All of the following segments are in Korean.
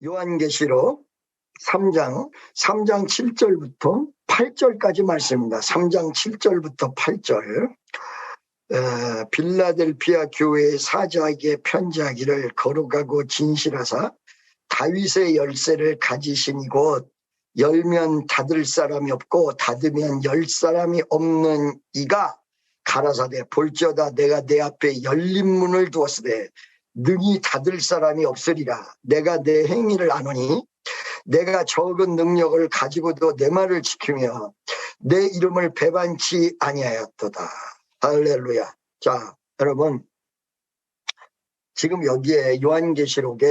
요한계시록 3장 7절부터 8절까지 말씀입니다. 3장 7절부터 8절. 빌라델피아 교회의 사자에게 편지하기를 거룩하고 진실하사 다윗의 열쇠를 가지신 곧 열면 닫을 사람이 없고 닫으면 열 사람이 없는 이가 가라사대 볼지어다 내가 내 앞에 열린 문을 두었으되 능히 닫을 사람이 없으리라. 내가 내 행위를 아노니 내가 적은 능력을 가지고도 내 말을 지키며 내 이름을 배반치 아니하였도다. 할렐루야. 자, 여러분, 지금 여기에 요한계시록에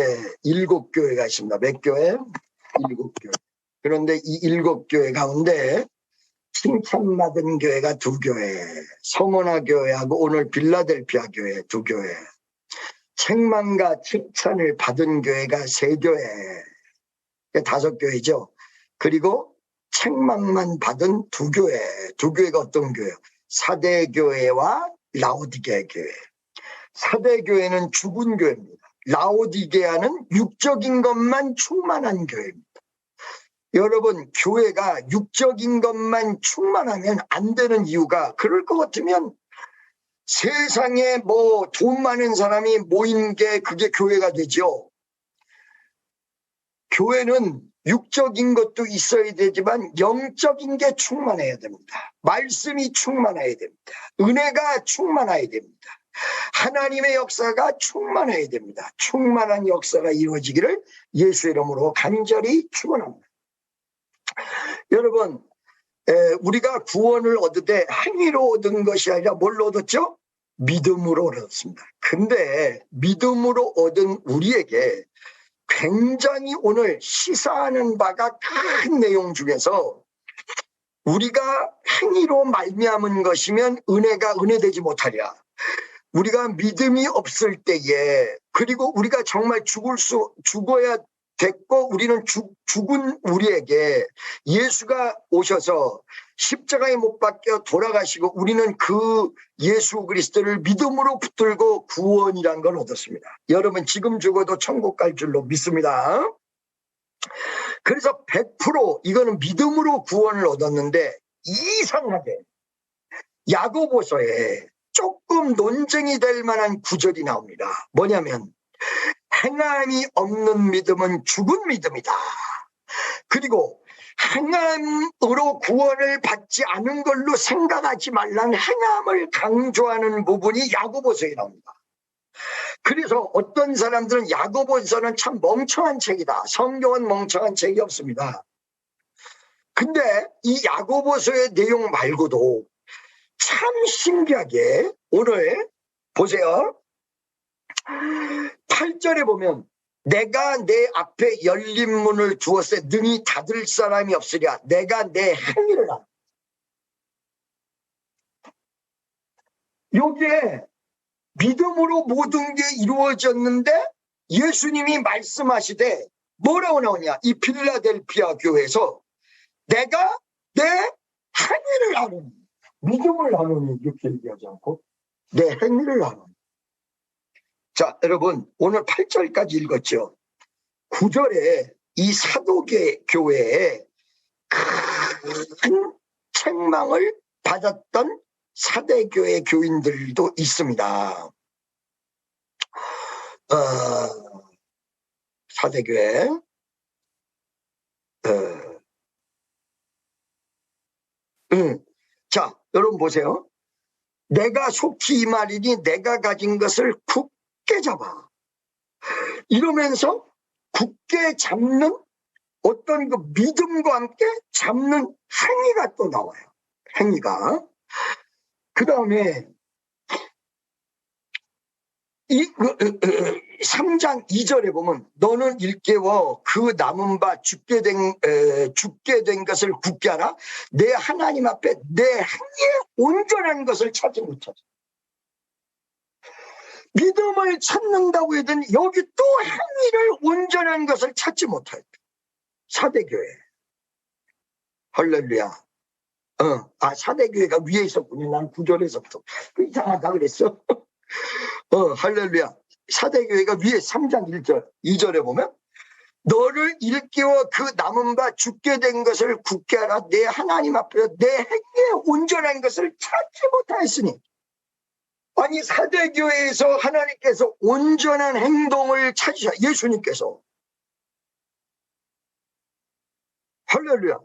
7교회가 있습니다. 몇 교회? 7교회. 그런데 이 7교회 가운데 칭찬받은 교회가 2교회, 서머나 교회하고 오늘 빌라델피아 교회 2교회, 책망과 칭찬을 받은 교회가 3교회, 5교회죠. 그리고 책망만 받은 2교회, 2교회가 어떤 교회요? 사대교회와 라오디게아 교회. 사대교회는 죽은 교회입니다. 라오디게아는 육적인 것만 충만한 교회입니다. 여러분, 교회가 육적인 것만 충만하면 안 되는 이유가, 그럴 것 같으면 세상에 뭐 돈 많은 사람이 모인 게 그게 교회가 되죠. 교회는 육적인 것도 있어야 되지만 영적인 게 충만해야 됩니다. 말씀이 충만해야 됩니다. 은혜가 충만해야 됩니다. 하나님의 역사가 충만해야 됩니다. 충만한 역사가 이루어지기를 예수 이름으로 간절히 축원합니다. 여러분, 우리가 구원을 얻을 행위로 얻은 것이 아니라 뭘로 얻었죠? 믿음으로 얻었습니다. 근데 믿음으로 얻은 우리에게 굉장히 오늘 시사하는 바가 큰 내용 중에서 우리가 행위로 말미암은 것이면 은혜가 은혜되지 못하리라. 우리가 믿음이 없을 때에, 그리고 우리가 정말 죽어야 됐고 우리는 죽은 우리에게 예수가 오셔서 십자가에 못 박혀 돌아가시고 우리는 그 예수 그리스도를 믿음으로 붙들고 구원이란 걸 얻었습니다. 여러분, 지금 죽어도 천국 갈 줄로 믿습니다. 그래서 100% 이거는 믿음으로 구원을 얻었는데, 이상하게 야고보서에 조금 논쟁이 될 만한 구절이 나옵니다. 뭐냐면 행함이 없는 믿음은 죽은 믿음이다. 그리고 행함으로 구원을 받지 않은 걸로 생각하지 말라는 행함을 강조하는 부분이 야고보서에 나옵니다. 그래서 어떤 사람들은 야고보서는 참 멍청한 책이다. 성경은 멍청한 책이 없습니다. 근데 이 야고보서의 내용 말고도 참 신기하게 오늘 보세요. 8절에 보면 내가 내 앞에 열린 문을 두었으되 능히 닫을 사람이 없으랴. 내가 내 행위를 하라. 여기에 믿음으로 모든 게 이루어졌는데 예수님이 말씀하시되 뭐라고 나오냐? 이 필라델피아 교회에서 내가 내 행위를 하노니, 믿음을 하노니 이렇게 얘기하지 않고 내 행위를 하노니. 자, 여러분, 오늘 8절까지 읽었죠. 9절에 이 사도교회에 큰 책망을 받았던 사대교회 교인들도 있습니다. 사대교회. 자, 여러분 보세요. 내가 속히 이 말이니 내가 가진 것을 굳게 잡아. 이러면서 굳게 잡는 어떤 그 믿음과 함께 잡는 행위가 또 나와요. 행위가. 그 다음에 3장 2절에 보면 너는 일깨워 그 남은 바 죽게 된 것을 굳게 하라. 내 하나님 앞에 내 행위에 온전한 것을 찾지 못하죠. 믿음을 찾는다고 해도 여기 또 행위를 온전한 것을 찾지 못해요. 사대교회. 할렐루야. 사대교회가 위에 있었군요. 난 9절에서부터. 이상하다 그랬어. 할렐루야. 사대교회가 위에 3장 1절, 2절에 보면 너를 일깨워 그 남은 바 죽게 된 것을 굳게 하라. 내 하나님 앞에서 내 행위에 온전한 것을 찾지 못하였으니. 아니 사대교회에서 하나님께서 온전한 행동을 찾으셔. 예수님께서. 할렐루야.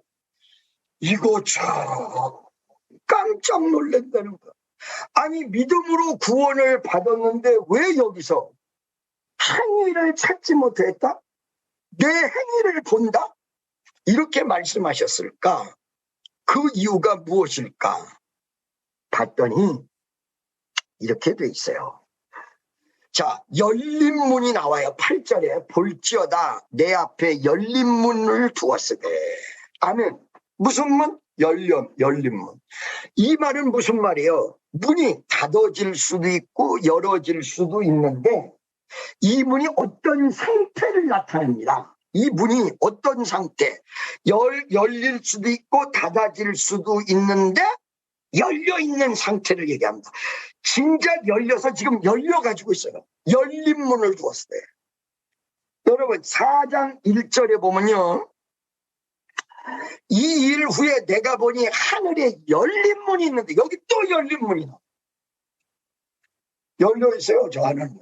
이거 참 깜짝 놀란다는 거. 아니 믿음으로 구원을 받았는데 왜 여기서 행위를 찾지 못했다? 내 행위를 본다? 이렇게 말씀하셨을까? 그 이유가 무엇일까? 봤더니 이렇게 돼 있어요. 자, 열린 문이 나와요. 8절에 볼지어다 내 앞에 열린 문을 두었으되. 아멘. 무슨 문? 열린 문. 이 말은 무슨 말이에요? 문이 닫아질 수도 있고 열어질 수도 있는데 이 문이 어떤 상태를 나타냅니다. 이 문이 어떤 상태? 열릴 수도 있고 닫아질 수도 있는데 열려있는 상태를 얘기합니다. 진작 열려서 지금 열려가지고 있어요. 열린 문을 두었어요. 여러분 4장 1절에 보면요. 이 일 후에 내가 보니 하늘에 열린 문이 있는데 여기 또 열린 문이 나와요. 열려있어요. 저 하늘은.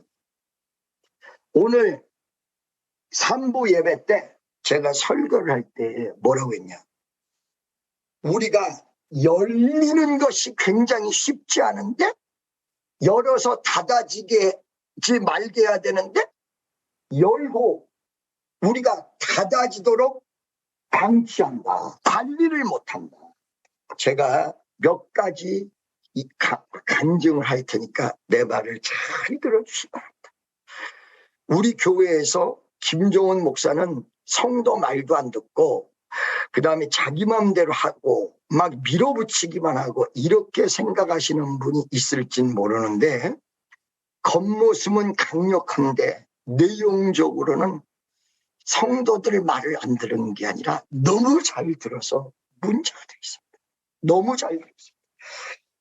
오늘 3부 예배 때 제가 설교를 할 때 뭐라고 했냐. 우리가 열리는 것이 굉장히 쉽지 않은데 열어서 닫아지지 말게 해야 되는데 열고 우리가 닫아지도록 방치한다. 관리를 못한다. 제가 몇 가지 간증을 할 테니까 내 말을 잘 들어주시기 바랍니다. 우리 교회에서 김종원 목사는 성도 말도 안 듣고 그 다음에 자기 마음대로 하고 막 밀어붙이기만 하고 이렇게 생각하시는 분이 있을진 모르는데 겉모습은 강력한데 내용적으로는 성도들 말을 안 들은 게 아니라 너무 잘 들어서 문제가 되어 있습니다. 너무 잘 들었습니다.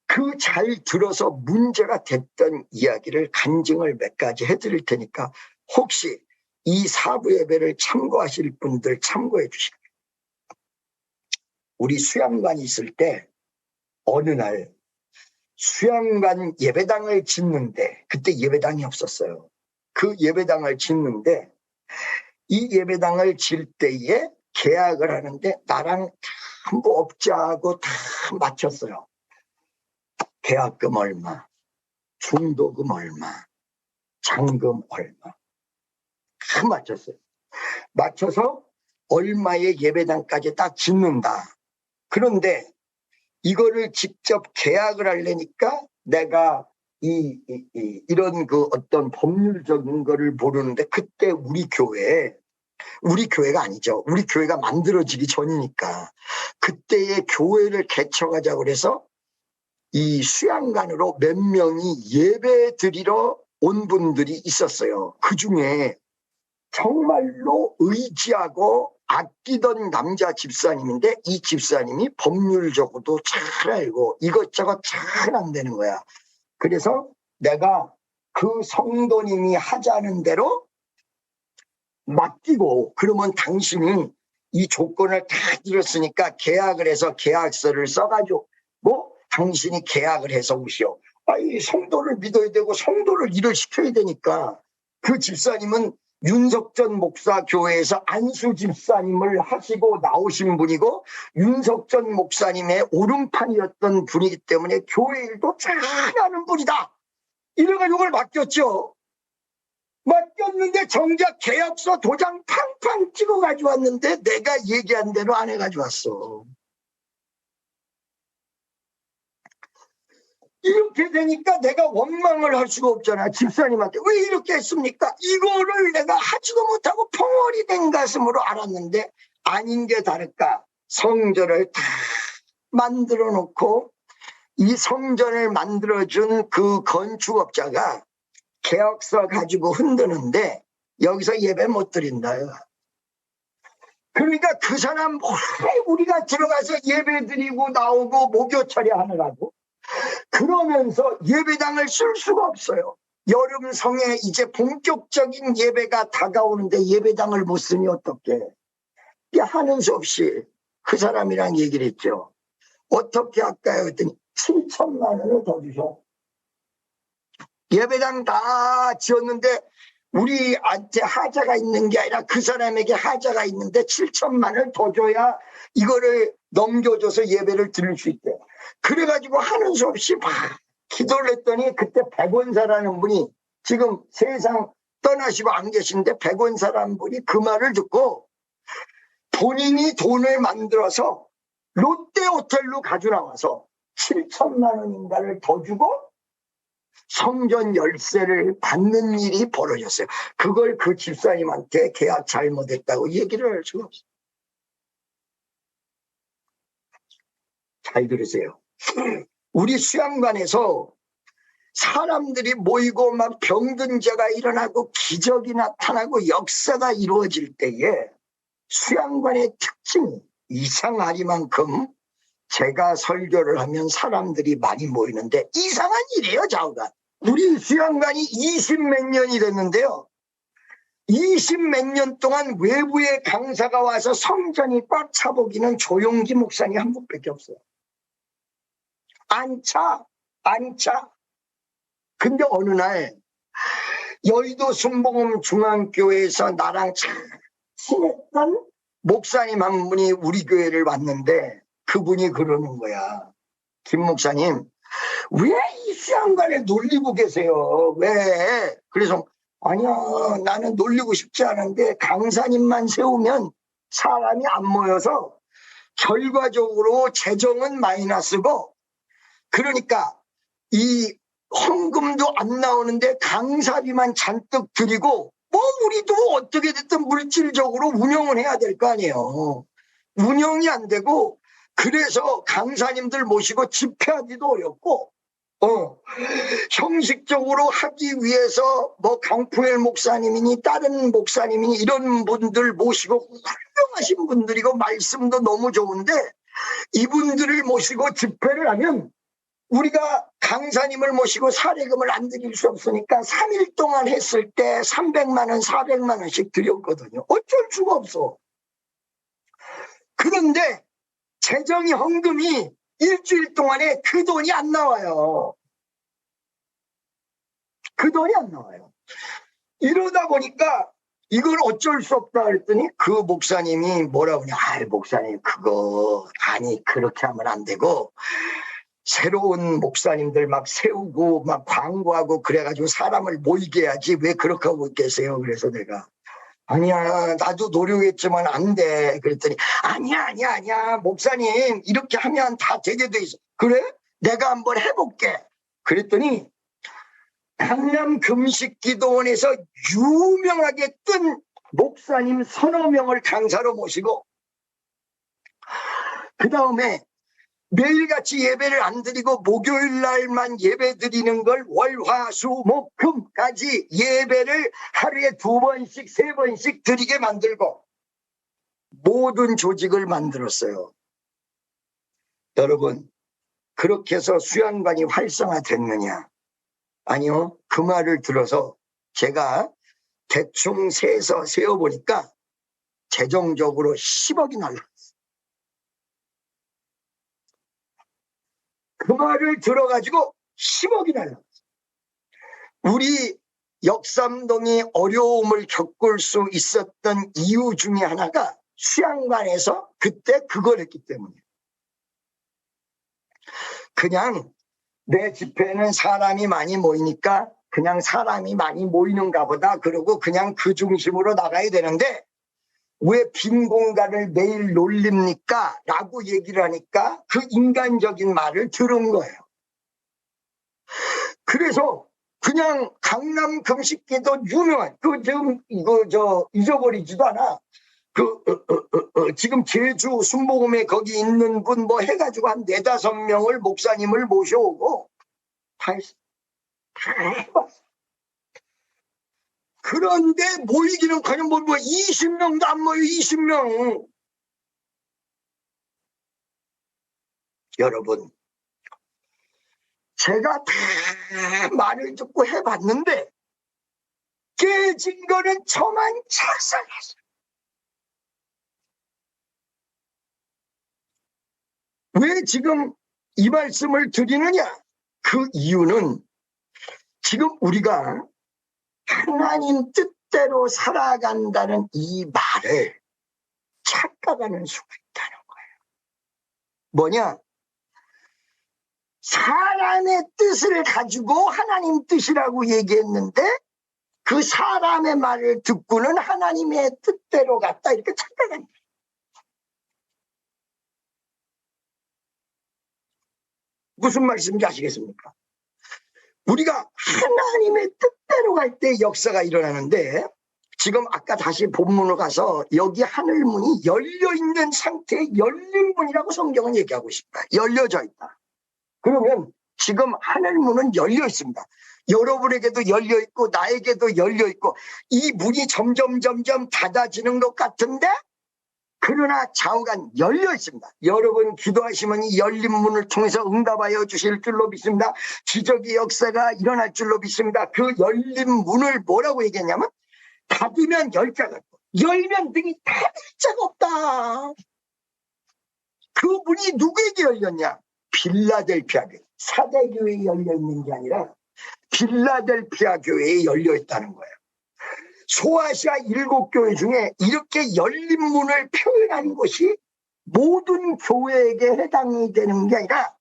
그 잘 들어서 문제가 됐던 이야기를 간증을 몇 가지 해드릴 테니까 혹시 이 4부 예배를 참고하실 분들 참고해 주시기 바랍니다. 우리 수양관 있을 때 어느 날 수양관 예배당을 짓는데 그때 예배당이 없었어요. 그 예배당을 짓는데 이 예배당을 질 때에 계약을 하는데 나랑 전부 업자하고 다 맞췄어요. 계약금 얼마, 중도금 얼마, 잔금 얼마 다 맞췄어요. 맞춰서 얼마의 예배당까지 딱 짓는다. 그런데 이거를 직접 계약을 하려니까 내가 이런 그 어떤 법률적인 거를 모르는데 그때 우리 교회가 아니죠. 우리 교회가 만들어지기 전이니까 그때의 교회를 개척하자고 그래서 이 수양관으로 몇 명이 예배 드리러 온 분들이 있었어요. 그 중에 정말로 의지하고 아끼던 남자 집사님인데 이 집사님이 법률적으로도 잘 알고 이것저것 잘 안 되는 거야. 그래서 내가 그 성도님이 하자는 대로 맡기고 그러면 당신이 이 조건을 다 들었으니까 계약을 해서 계약서를 써가지고 당신이 계약을 해서 오시오. 이 성도를 믿어야 되고 성도를 일을 시켜야 되니까 그 집사님은 윤석전 목사 교회에서 안수 집사님을 하시고 나오신 분이고 윤석전 목사님의 오른판이었던 분이기 때문에 교회 일도 잘하는 분이다. 이래가지고 이걸 맡겼죠. 맡겼는데 정작 계약서 도장 팡팡 찍어 가지고 왔는데 내가 얘기한 대로 안 해가지고 왔어. 이렇게 되니까 내가 원망을 할 수가 없잖아. 집사님한테 왜 이렇게 했습니까? 이거를 내가 하지도 못하고 펑어리 된 가슴으로 알았는데 아닌 게 다를까. 성전을 다 만들어 놓고 이 성전을 만들어준 그 건축업자가 계약서 가지고 흔드는데 여기서 예배 못 드린다요. 그러니까 그 사람 우리가 들어가서 예배 드리고 나오고 목요 처리하느라고 그러면서 예배당을 쓸 수가 없어요. 여름 성에 이제 본격적인 예배가 다가오는데 예배당을 못 쓰니 어떡해. 하는 수 없이 그 사람이랑 얘기를 했죠. 어떻게 할까요? 그랬더니 7천만 원을 더 주셔. 예배당 다 지었는데 우리한테 하자가 있는 게 아니라 그 사람에게 하자가 있는데 7천만 원을 더 줘야 이거를 넘겨줘서 예배를 드릴 수 있대. 그래가지고 하는 수 없이 막 기도를 했더니 그때 백원사라는 분이 지금 세상 떠나시고 안 계신데 백원사라는 분이 그 말을 듣고 본인이 돈을 만들어서 롯데호텔로 가져 나와서 7천만 원인가를 더 주고 성전 열쇠를 받는 일이 벌어졌어요. 그걸 그 집사님한테 계약 잘못했다고 얘기를 할 수가 없어요. 잘 들으세요. 우리 수양관에서 사람들이 모이고 막 병든 자가 일어나고 기적이 나타나고 역사가 이루어질 때에 수양관의 특징이 이상하리만큼 제가 설교를 하면 사람들이 많이 모이는데 이상한 일이에요. 좌우가. 우리 수양관이 20몇 년이 됐는데요. 20몇 년 동안 외부의 강사가 와서 성전이 꽉 차보기는 조용기 목사님 한 분밖에 없어요. 안 차. 근데 어느 날 여의도 순복음 중앙교회에서 나랑 참 친했던 목사님 한 분이 우리 교회를 왔는데 그분이 그러는 거야. 김 목사님, 왜 이 수양관에 놀리고 계세요? 왜? 그래서 아니야, 나는 놀리고 싶지 않은데 강사님만 세우면 사람이 안 모여서 결과적으로 재정은 마이너스고 그러니까 이 헌금도 안 나오는데 강사비만 잔뜩 드리고 뭐 우리도 어떻게 됐든 물질적으로 운영을 해야 될 거 아니에요. 운영이 안 되고 그래서 강사님들 모시고 집회하기도 어렵고 형식적으로 하기 위해서 뭐 강풍엘 목사님이니 다른 목사님이니 이런 분들 모시고 훌륭하신 분들이고 말씀도 너무 좋은데 이분들을 모시고 집회를 하면 우리가 강사님을 모시고 사례금을 안 드릴 수 없으니까 3일 동안 했을 때 300만 원, 400만 원씩 드렸거든요. 어쩔 수가 없어. 그런데 재정이 헌금이 일주일 동안에 그 돈이 안 나와요. 그 돈이 안 나와요. 이러다 보니까 이걸 어쩔 수 없다 그랬더니 그 목사님이 뭐라고 하냐. 목사님 그거 아니 그렇게 하면 안 되고 새로운 목사님들 막 세우고 막 광고하고 그래가지고 사람을 모이게 해야지 왜 그렇게 하고 계세요. 그래서 내가 아니야 나도 노력했지만 안 돼. 그랬더니 아니야 목사님 이렇게 하면 다 되게 돼 있어. 그래? 내가 한번 해볼게. 그랬더니 강남 금식기도원에서 유명하게 뜬 목사님 서너 명을 강사로 모시고 그 다음에 매일같이 예배를 안 드리고 목요일 날만 예배 드리는 걸 월, 화, 수, 목, 금까지 예배를 하루에 2번씩 3번씩 드리게 만들고 모든 조직을 만들었어요. 여러분 그렇게 해서 수양관이 활성화됐느냐? 아니요. 그 말을 들어서 제가 대충 세서 세어보니까 재정적으로 10억이 날라갔어요. 그 말을 들어가지고 10억이 날라갔어요. 우리 역삼동이 어려움을 겪을 수 있었던 이유 중에 하나가 수양관에서 그때 그걸 했기 때문이에요. 그냥 내 집회는 사람이 많이 모이니까 그냥 사람이 많이 모이는가 보다 그러고 그냥 그 중심으로 나가야 되는데 왜 빈 공간을 매일 놀립니까? 라고 얘기를 하니까 그 인간적인 말을 들은 거예요. 그래서 그냥 강남 금식기도 유명한 지금 이거 잊어버리지도 않아. 지금 제주 순복음에 거기 있는 분 뭐 해가지고 한 4-5명을 목사님을 모셔오고 다 해봤어. 그런데 모이기는 그냥 뭐 20명도 안 모여. 20명. 여러분 제가 다 말을 듣고 해봤는데 깨진 거는 저만 착상했어요. 왜 지금 이 말씀을 드리느냐? 그 이유는 지금 우리가 하나님 뜻대로 살아간다는 이 말을 착각하는 수가 있다는 거예요. 뭐냐? 사람의 뜻을 가지고 하나님 뜻이라고 얘기했는데 그 사람의 말을 듣고는 하나님의 뜻대로 갔다 이렇게 착각하는 거예요. 무슨 말씀인지 아시겠습니까? 우리가 하나님의 뜻대로 갈 때 역사가 일어나는데 지금 아까 다시 본문으로 가서 여기 하늘문이 열려있는 상태의 열린 문이라고 성경은 얘기하고 있습니다. 열려져 있다. 그러면 지금 하늘문은 열려 있습니다. 여러분에게도 열려 있고 나에게도 열려 있고 이 문이 점점 닫아지는 것 같은데 그러나 좌우간 열려 있습니다. 여러분 기도하시면 이 열린 문을 통해서 응답하여 주실 줄로 믿습니다. 기적의 역사가 일어날 줄로 믿습니다. 그 열린 문을 뭐라고 얘기했냐면 닫으면 열자가 없고 열면 등이 닫을 자가 없다. 그 문이 누구에게 열렸냐? 빌라델피아 교회, 사대교회에 열려있는 게 아니라 빌라델피아 교회에 열려있다는 거예요. 소아시아 7교회 중에 이렇게 열린 문을 표현한 것이 모든 교회에게 해당이 되는 게 아니라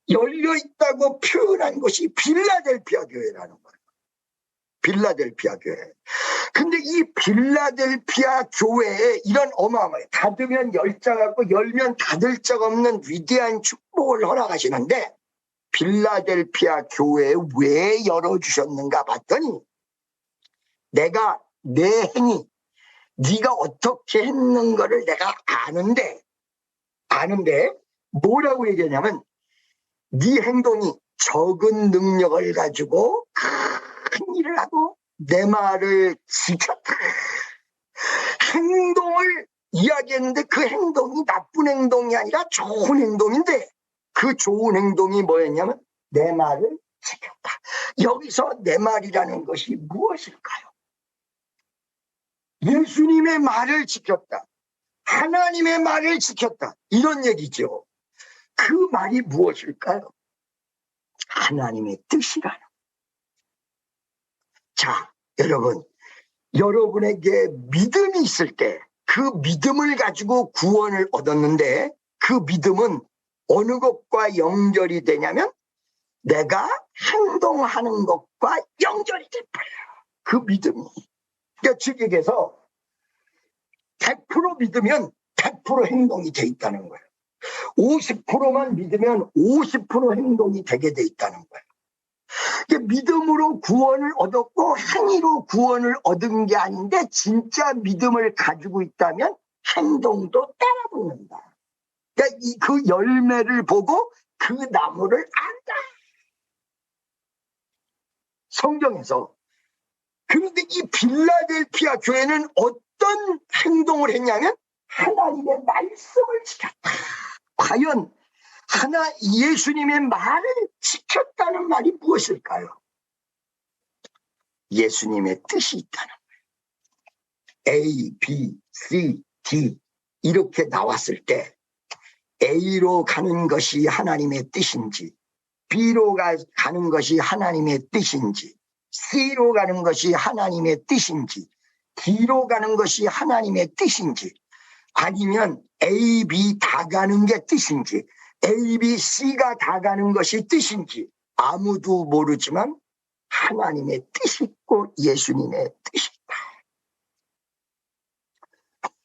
열려있다고 표현한 것이 빌라델피아 교회라는 거예요. 빌라델피아 교회. 근데 이 빌라델피아 교회에 이런 어마어마해 닫으면 열자 같고 열면 닫을 적 없는 위대한 축복을 허락하시는데 빌라델피아 교회에 왜 열어주셨는가 봤더니 내가 내 행위 네가 어떻게 했는 거를 내가 아는데 뭐라고 얘기하냐면 네 행동이 적은 능력을 가지고 큰 일을 하고 내 말을 지켰다. 행동을 이야기했는데 그 행동이 나쁜 행동이 아니라 좋은 행동인데 그 좋은 행동이 뭐였냐면 내 말을 지켰다. 여기서 내 말이라는 것이 무엇일까요? 예수님의 말을 지켰다. 하나님의 말을 지켰다. 이런 얘기죠. 그 말이 무엇일까요? 하나님의 뜻이라는. 자, 여러분에게 믿음이 있을 때 그 믿음을 가지고 구원을 얻었는데 그 믿음은 어느 것과 연결이 되냐면 내가 행동하는 것과 연결이 돼버려요. 그 믿음이. 그러니까 즉 얘기해서 100% 믿으면 100% 행동이 돼 있다는 거예요. 50%만 믿으면 50% 행동이 되게 돼 있다는 거예요. 믿음으로 구원을 얻었고 행위로 구원을 얻은 게 아닌데 진짜 믿음을 가지고 있다면 행동도 따라붙는다. 그러니까 그 열매를 보고 그 나무를 안다. 성경에서. 그런데 이 빌라델피아 교회는 어떤 행동을 했냐면 하나님의 말씀을 지켰다. 과연 예수님의 말을 지켰다는 말이 무엇일까요? 예수님의 뜻이 있다는 거예요. A, B, C, D 이렇게 나왔을 때 A로 가는 것이 하나님의 뜻인지 B로 가는 것이 하나님의 뜻인지 C로 가는 것이 하나님의 뜻인지 D로 가는 것이 하나님의 뜻인지 아니면 A, B 다 가는 게 뜻인지 A, B, C가 다 가는 것이 뜻인지 아무도 모르지만 하나님의 뜻이 있고 예수님의 뜻이 있다.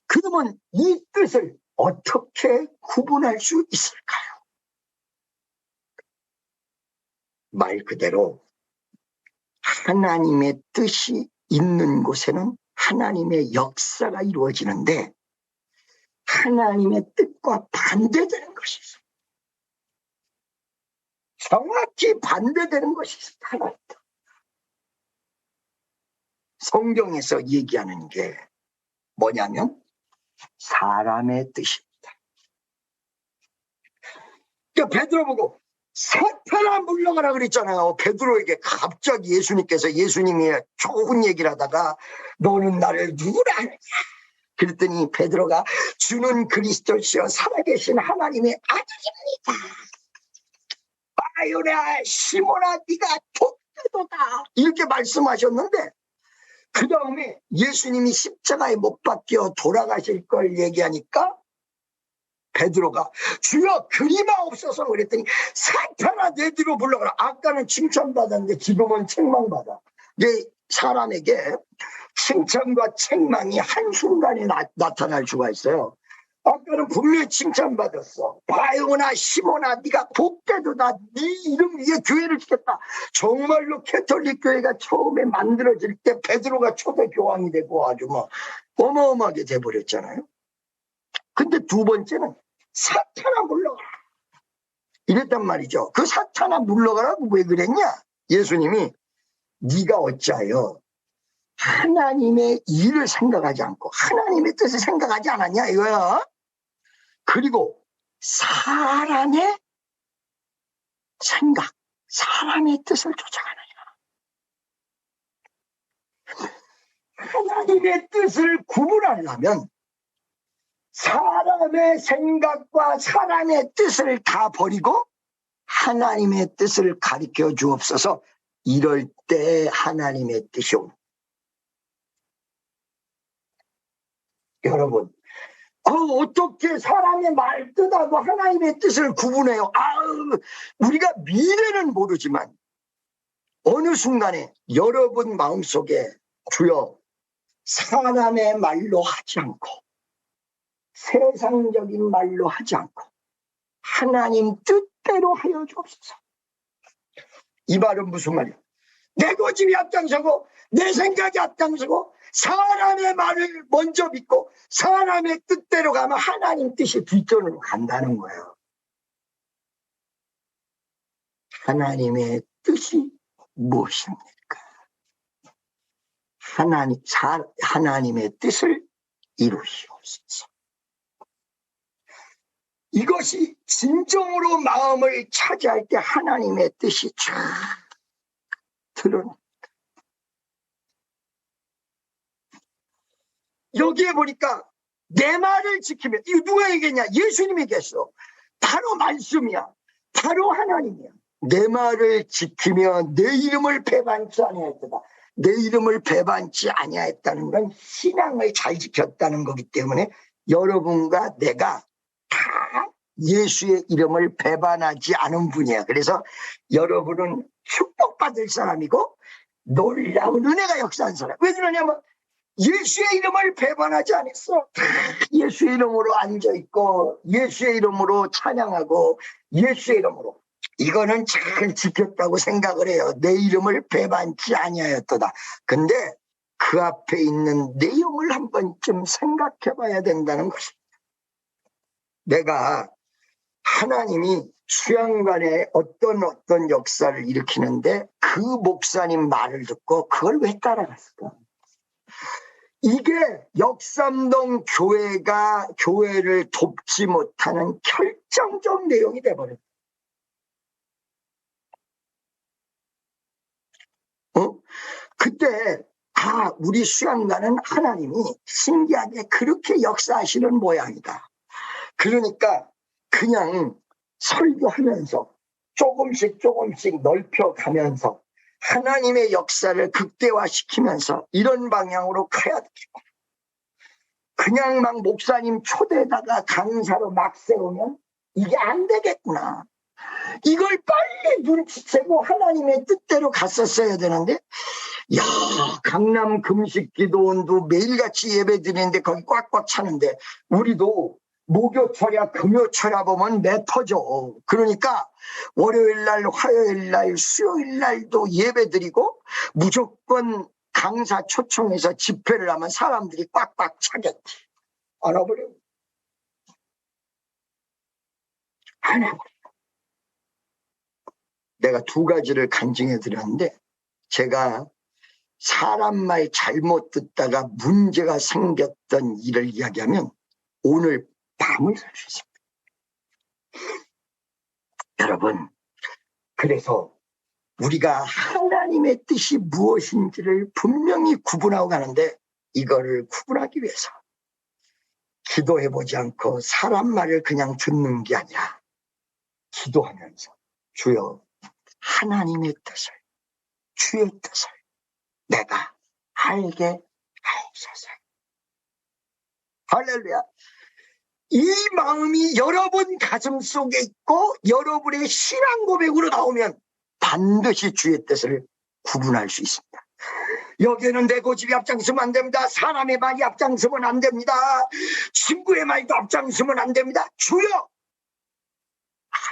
그러면 이 뜻을 어떻게 구분할 수 있을까요? 말 그대로 하나님의 뜻이 있는 곳에는 하나님의 역사가 이루어지는데 하나님의 뜻과 반대되는 것이 있습니다. 정확히 반대되는 것이 하나 있다. 성경에서 얘기하는 게 뭐냐면 사람의 뜻입니다. 그러니까 베드로 보고 사탄아 물러가라 그랬잖아요. 베드로에게 갑자기 예수님이 좋은 얘기를 하다가 너는 나를 누구라 하느냐. 그랬더니 베드로가 주는 그리스도시여 살아계신 하나님의 아들입니다. 바요나 시몬아 네가 독대도다. 이렇게 말씀하셨는데 그 다음에 예수님이 십자가에 못 박혀 돌아가실 걸 얘기하니까 베드로가 주여 그리마옵소서 그랬더니 사탄아 내 뒤로 물러가라. 아까는 칭찬받았는데 지금은 책망받아. 사람에게 칭찬과 책망이 한순간에 나타날 수가 있어요. 아까는 분명히 칭찬받았어. 바요나 시몬아 네가 복되도다. 네 이름 위에 교회를 짓겠다. 정말로 캐톨릭 교회가 처음에 만들어질 때 베드로가 초대 교황이 되고 아주 뭐 어마어마하게 돼버렸잖아요. 근데 두 번째는 사탄아 물러가라 이랬단 말이죠. 그 사탄아 물러가라고 왜 그랬냐. 예수님이 네가 어찌하여 하나님의 일을 생각하지 않고 하나님의 뜻을 생각하지 않았냐 이거야. 그리고 사람의 생각, 사람의 뜻을 쫓아가느냐. 하나님의 뜻을 구분하려면 사람의 생각과 사람의 뜻을 다 버리고 하나님의 뜻을 가르쳐 주옵소서. 이럴 때 하나님의 뜻이 옵니다. 여러분, 어떻게 사람의 말뜻하고 하나님의 뜻을 구분해요? 우리가 미래는 모르지만 어느 순간에 여러분 마음속에 주여 사람의 말로 하지 않고 세상적인 말로 하지 않고 하나님 뜻대로 하여 주옵소서. 이 말은 무슨 말이야? 내 고집이 앞장서고 내 생각이 앞장서고 사람의 말을 먼저 믿고 사람의 뜻대로 가면 하나님 뜻이 뒷전으로 간다는 거예요. 하나님의 뜻이 무엇입니까? 하나님의 뜻을 이루시옵소서. 이것이 진정으로 마음을 차지할 때 하나님의 뜻이 쫙 드러납니다. 여기에 보니까 내 말을 지키면, 이거 누가 얘기했냐? 예수님이 얘기했어. 바로 말씀이야. 바로 하나님이야. 내 말을 지키면 내 이름을 배반치 아니하였다. 내 이름을 배반치 아니하였다는 건 신앙을 잘 지켰다는 거기 때문에 여러분과 내가 다 예수의 이름을 배반하지 않은 분이야. 그래서 여러분은 축복받을 사람이고 놀라운 은혜가 역사한 사람. 왜 그러냐면 예수의 이름을 배반하지 않았어. 다 예수의 이름으로 앉아있고 예수의 이름으로 찬양하고 예수의 이름으로 이거는 잘 지켰다고 생각을 해요. 내 이름을 배반치 아니하였도다. 근데 그 앞에 있는 내용을 한 번쯤 생각해 봐야 된다는 것입니다. 내가 하나님이 수양관에 어떤 역사를 일으키는데 그 목사님 말을 듣고 그걸 왜 따라갔을까? 이게 역삼동 교회를 돕지 못하는 결정적 내용이 돼버렸다. 그때 우리 수양관은 하나님이 신기하게 그렇게 역사하시는 모양이다. 그러니까 그냥 설교하면서 조금씩 넓혀가면서 하나님의 역사를 극대화시키면서 이런 방향으로 가야 되겠고, 그냥 막 목사님 초대에다가 강사로 막 세우면 이게 안 되겠구나. 이걸 빨리 눈치채고 하나님의 뜻대로 갔었어야 되는데, 야, 강남 금식기도원도 매일같이 예배 드리는데 거기 꽉꽉 차는데 우리도 목요철야 금요철야 보면 매 터져. 그러니까 월요일날 화요일날 수요일날도 예배 드리고 무조건 강사 초청해서 집회를 하면 사람들이 꽉꽉 차겠지. 안 와버려. 안 와버려. 내가 두 가지를 간증해 드렸는데, 제가 사람 말 잘못 듣다가 문제가 생겼던 일을 이야기하면 오늘 밤을 살 수 있습니다. 여러분, 그래서 우리가 하나님의 뜻이 무엇인지를 분명히 구분하고 가는데, 이거를 구분하기 위해서 기도해보지 않고 사람 말을 그냥 듣는 게 아니라 기도하면서 주여 하나님의 뜻을, 주의 뜻을 내가 알게 하옵소서. 할렐루야. 이 마음이 여러분 가슴 속에 있고 여러분의 신앙 고백으로 나오면 반드시 주의 뜻을 구분할 수 있습니다. 여기에는 내 고집이 앞장서면 안 됩니다. 사람의 말이 앞장서면 안 됩니다. 친구의 말도 앞장서면 안 됩니다. 주여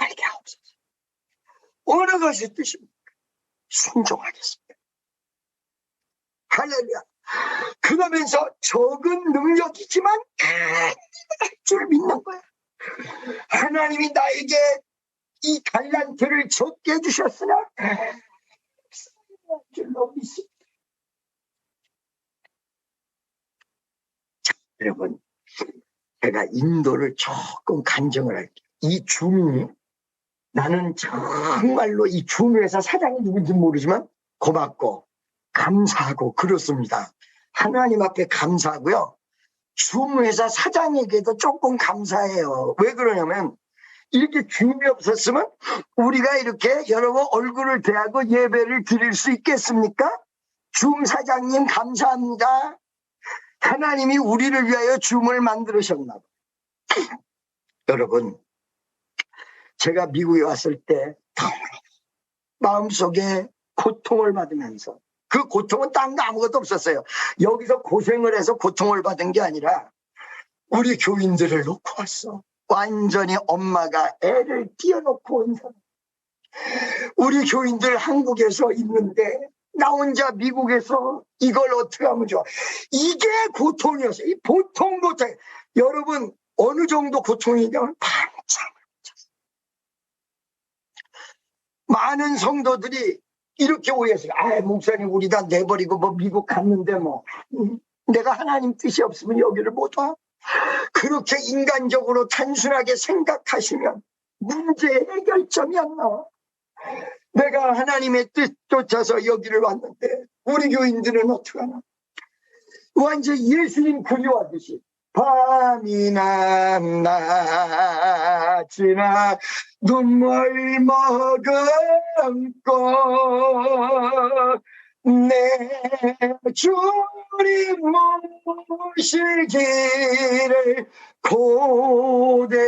알게 하옵소서. 어느 것이 뜻입니까? 순종하겠습니다. 할렐루야. 그러면서 적은 능력이지만 할 줄 믿는 거야. 하나님이 나에게 이 달란트를 적게 해주셨으나 할 줄로 믿습니다. 자, 여러분, 제가 인도를 조금 간증을 할게요. 이 주민이, 나는 정말로 이 주민회사 사장이 누군지 모르지만 고맙고 감사하고 그렇습니다. 하나님 앞에 감사하고요. 주문회사 사장에게도 조금 감사해요. 왜 그러냐면 이렇게 주임이 없었으면 우리가 이렇게 여러분 얼굴을 대하고 예배를 드릴 수 있겠습니까? 주임 사장님 감사합니다. 하나님이 우리를 위하여 주임을 만들으셨나 봐요. 여러분, 제가 미국에 왔을 때 마음속에 고통을 받으면서, 그 고통은 딴 거 아무것도 없었어요. 여기서 고생을 해서 고통을 받은 게 아니라 우리 교인들을 놓고 왔어. 완전히 엄마가 애를 띄워놓고 온 사람. 우리 교인들 한국에서 있는데 나 혼자 미국에서 이걸 어떻게 하면 좋아. 이게 고통이었어요. 이 보통 고통. 여러분, 어느 정도 고통이냐면 반참을 쳤어요. 많은 성도들이 이렇게 오해했어요. 아, 목사님 우리 다 내버리고 뭐 미국 갔는데 뭐 내가 하나님 뜻이 없으면 여기를 못 와. 그렇게 인간적으로 단순하게 생각하시면 문제 해결점이 안 나와. 내가 하나님의 뜻 쫓아서 여기를 왔는데 우리 교인들은 어떻게 하나. 완전 예수님 그리워하듯이 밤이나 낮이나 눈물 머금고 내 주님 모시기를 고대합니다.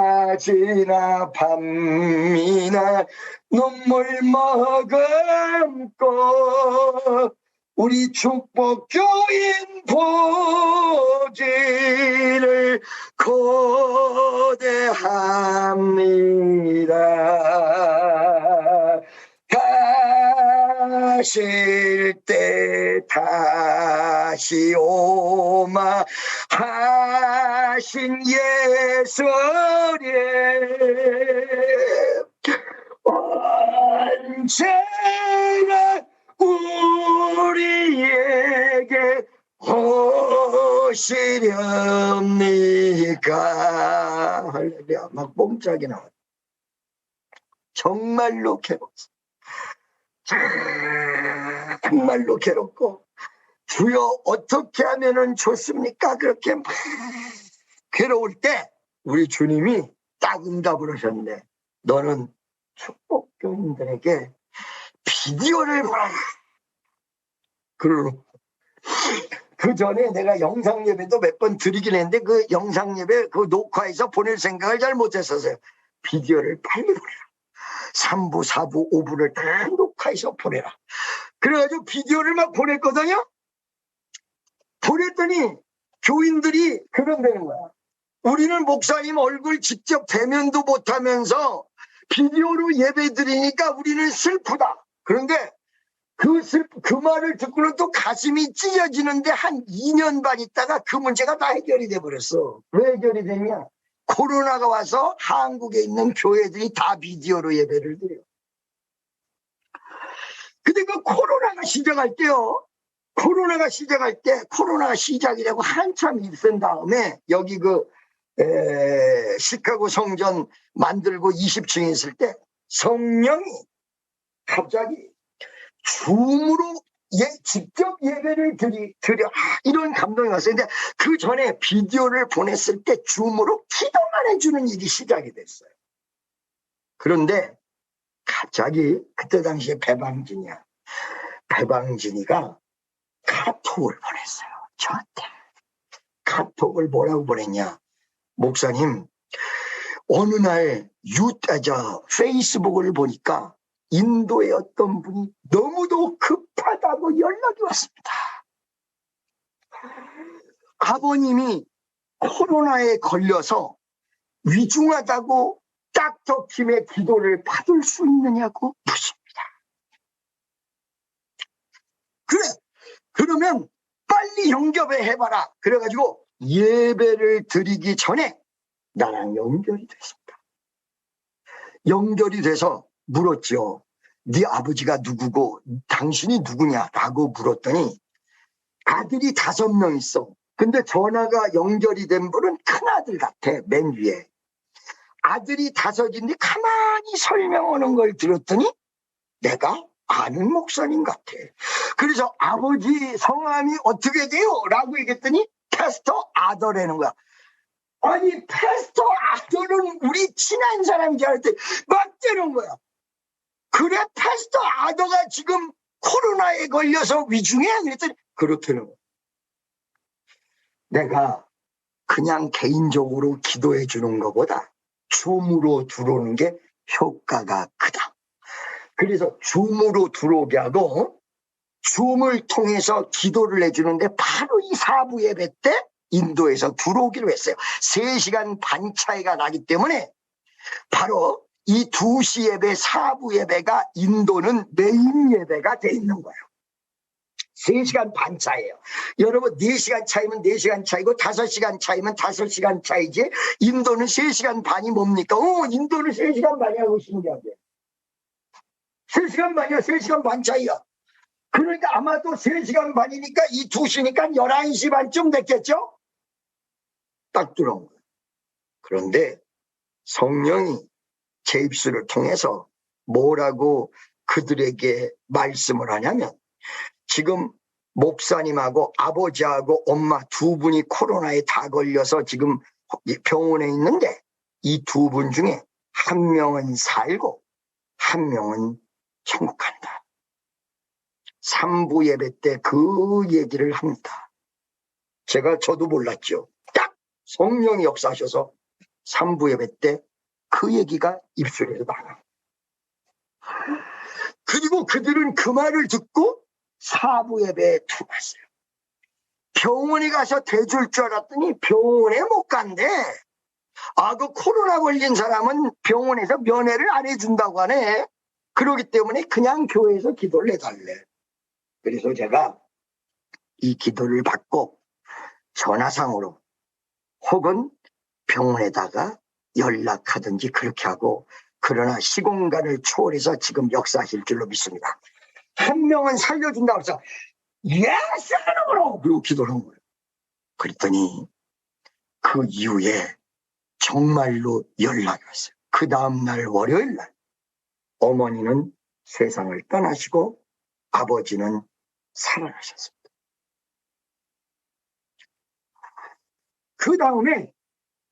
낮이나 밤이나 눈물 머금고 우리 축복교인 보지를 고대합니다. 가실 때 다시 오마 하신 예수님 언제나 우리에게 오시렵니까? 할렐루야. 막 뽕짝이 나와요. 정말로 괴롭습니다. 정말로 괴롭고 주여 어떻게 하면 좋습니까? 그렇게 막 괴로울 때 우리 주님이 딱 응답을 하셨네. 너는 축복교인들에게 비디오를 봐. 그 전에 내가 영상 예배도 몇 번 드리긴 했는데 그 영상 예배 그 녹화해서 보낼 생각을 잘 못했었어요. 비디오를 빨리 보내라. 3부, 4부, 5부를 다 녹화해서 보내라. 그래가지고 비디오를 막 보냈거든요. 보냈더니 교인들이 그런다는 거야. 우리는 목사님 얼굴 직접 대면도 못하면서 비디오로 예배 드리니까 우리는 슬프다. 그런데 그 말을 듣고는 또 가슴이 찢어지는데 한 2년 반 있다가 그 문제가 다 해결이 돼버렸어. 왜 해결이 됐냐? 코로나가 와서 한국에 있는 교회들이 다 비디오로 예배를 드려요. 근데 그 코로나가 시작할 때요. 코로나가 시작할 때 코로나가 시작이 되고 한참 있은 다음에 여기 시카고 성전 만들고 20층에 있을 때 성령이 갑자기 줌으로 직접 예배를 드려 이런 감동이 왔어요. 근데 그 전에 비디오를 보냈을 때 줌으로 기도만 해주는 일이 시작이 됐어요. 그런데 갑자기 그때 당시에 배방진이가 카톡을 보냈어요. 저한테. 카톡을 뭐라고 보냈냐. 목사님, 어느 날 페이스북을 보니까 인도의 어떤 분이 너무도 급하다고 연락이 왔습니다. 아버님이 코로나에 걸려서 위중하다고 닥터 팀의 기도를 받을 수 있느냐고 묻습니다. 그래, 그러면 빨리 연결해 해봐라. 그래가지고 예배를 드리기 전에 나랑 연결이 됐습니다. 연결이 돼서 물었죠. 네 아버지가 누구고 당신이 누구냐라고 물었더니 아들이 5명 있어. 근데 전화가 연결이 된 분은 큰아들 같아. 맨 위에. 아들이 5인데 가만히 설명하는 걸 들었더니 내가 아는 목사님 같아. 그래서 아버지 성함이 어떻게 돼요? 라고 얘기했더니 패스터 아더라는 거야. 아니 패스터 아더는 우리 친한 사람인 줄 알았더니 맞대는 거야. 그래 패스터 아더가 지금 코로나에 걸려서 위중해? 그랬더니 그렇다는 거야. 내가 그냥 개인적으로 기도해 주는 것보다 줌으로 들어오는 게 효과가 크다. 그래서 줌으로 들어오게 하고 줌을 통해서 기도를 해주는데 바로 이 4부 예배 때 인도에서 들어오기로 했어요. 3시간 반 차이가 나기 때문에 바로 이 2시 예배, 4부 예배가 인도는 메인 예배가 돼 있는 거예요. 3시간 반 차이에요. 여러분 4시간 차이면 4시간 차이고 5시간 차이면 5시간 차이지 인도는 3시간 반이 뭡니까? 인도는 3시간 반이라고 신기하게. 3시간 반이야. 3시간 반 차이야. 그러니까 아마도 3시간 반이니까 이 2시니까 11시 반쯤 됐겠죠? 딱 들어온 거예요. 그런데 성령이 제 입술을 통해서 뭐라고 그들에게 말씀을 하냐면 지금 목사님하고 아버지하고 엄마 2분이 코로나에 다 걸려서 지금 병원에 있는데 이 2분 중에 1명은 살고 1명은 천국 간다. 3부 예배 때 그 얘기를 합니다. 저도 몰랐죠. 딱 성령이 역사하셔서 3부 예배 때 그 얘기가 입술에서 나가. 그리고 그들은 그 말을 듣고 4부 예배에 들어갔어요. 병원에 가서 대줄 줄 알았더니 병원에 못 간대. 그 코로나 걸린 사람은 병원에서 면회를 안 해준다고 하네. 그러기 때문에 그냥 교회에서 기도를 해달래. 그래서 제가 이 기도를 받고 전화상으로 혹은 병원에다가 연락하든지 그렇게 하고 그러나 시공간을 초월해서 지금 역사하실 줄로 믿습니다. 1명은 살려준다고 해서 예스! 그리고 기도를 한 거예요. 그랬더니 그 이후에 정말로 연락이 왔어요. 그 다음날 월요일 날 어머니는 세상을 떠나시고 아버지는 살아나셨습니다. 그 다음에